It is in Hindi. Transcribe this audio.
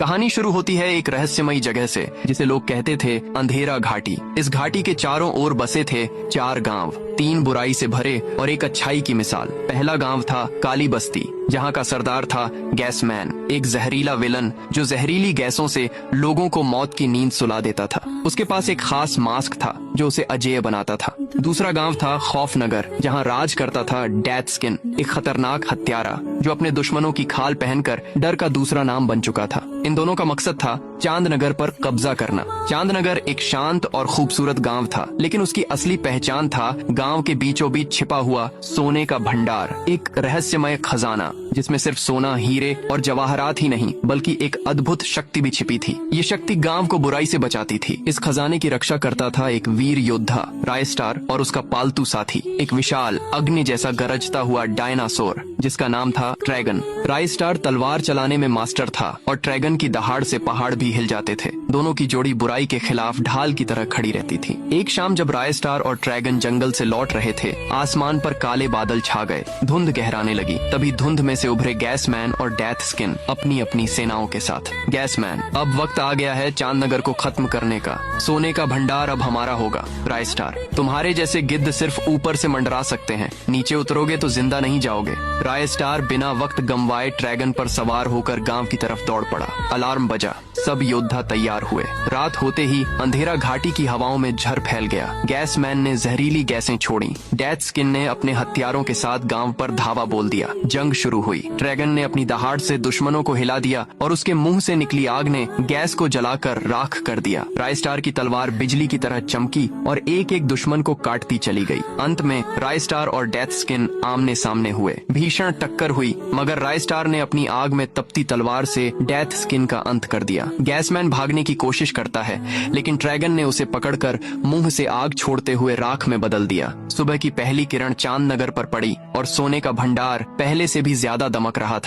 कहानी शुरू होती है एक रहस्यमयी जगह से जिसे लोग कहते थे अंधेरा घाटी। इस घाटी के चारों ओर बसे थे 4 गांव, 3 बुराई से भरे और एक अच्छाई की मिसाल। पहला गांव था काली बस्ती, जहाँ का सरदार था गैसमैन, एक जहरीला विलन जो जहरीली गैसों से लोगों को मौत की नींद सुला देता था। उसके पास एक खास मास्क था जो उसे अजेय बनाता था। दूसरा गांव था खौफनगर, जहाँ राज करता था डेथ स्किन, एक खतरनाक हत्यारा जो अपने दुश्मनों की खाल पहनकर डर का दूसरा नाम बन चुका था। इन दोनों का मकसद था चांदनगर पर कब्जा करना। चांदनगर एक शांत और खूबसूरत गांव था, लेकिन उसकी असली पहचान था गांव के बीचों बीच छिपा हुआ सोने का भंडार, एक रहस्यमय खजाना जिसमें सिर्फ सोना, हीरे और जवाहरात ही नहीं बल्कि एक अद्भुत शक्ति भी छिपी थी। ये शक्ति गांव को बुराई से बचाती थी। इस खजाने की रक्षा करता था एक वीर योद्धा रायस्टार और उसका पालतू साथी, एक विशाल अग्नि जैसा गरजता हुआ डायनासोर जिसका नाम था ड्रैगन। रायस्टार तलवार चलाने में मास्टर था और ड्रैगन की दहाड़ से पहाड़ भी हिल जाते थे। दोनों की जोड़ी बुराई के खिलाफ ढाल की तरह खड़ी रहती थी। एक शाम जब रायस्टार और ड्रैगन जंगल से लौट रहे थे, आसमान पर काले बादल छा गए, धुंध गहराने लगी। तभी धुंध में से उभरे गैसमैन और डेथ स्किन अपनी अपनी सेनाओं के साथ। गैसमैन, अब वक्त आ गया है चांदनगर को खत्म करने का। सोने का भंडार अब हमारा होगा। रायस्टार, तुम्हारे जैसे गिद्ध सिर्फ ऊपर से मंडरा सकते हैं, नीचे उतरोगे तो जिंदा नहीं जाओगे। रायस्टार बिना वक्त गंवाए ड्रैगन पर सवार होकर गांव की तरफ दौड़ पड़ा। अलार्म बजा, सब योद्धा तैयार हुए। रात होते ही अंधेरा घाटी की हवाओं में झर फैल गया। गैसमैन ने जहरीली गैसें छोड़ी। डेथ स्किन ने अपने हथियारों के साथ गांव पर धावा बोल दिया। जंग शुरू हुई। ड्रैगन ने अपनी दहाड़ से दुश्मनों को हिला दिया और उसके मुंह से निकली आग ने गैस को जलाकर राख कर दिया। रायस्टार की तलवार बिजली की तरह चमकी और एक एक दुश्मन को काटती चली गई। अंत में रायस्टार और डेथ स्किन आमने सामने हुए। भीषण टक्कर हुई, मगर रायस्टार ने अपनी आग में तपती तलवार से डेथ स्किन का अंत कर दिया। गैसमैन भागने की कोशिश करता है, लेकिन ड्रैगन ने उसे पकड़कर मुंह से आग छोड़ते हुए राख में बदल दिया। सुबह की पहली किरण चांदनगर पर पड़ी और सोने का भंडार पहले से भी ज्यादा दमक रहा था।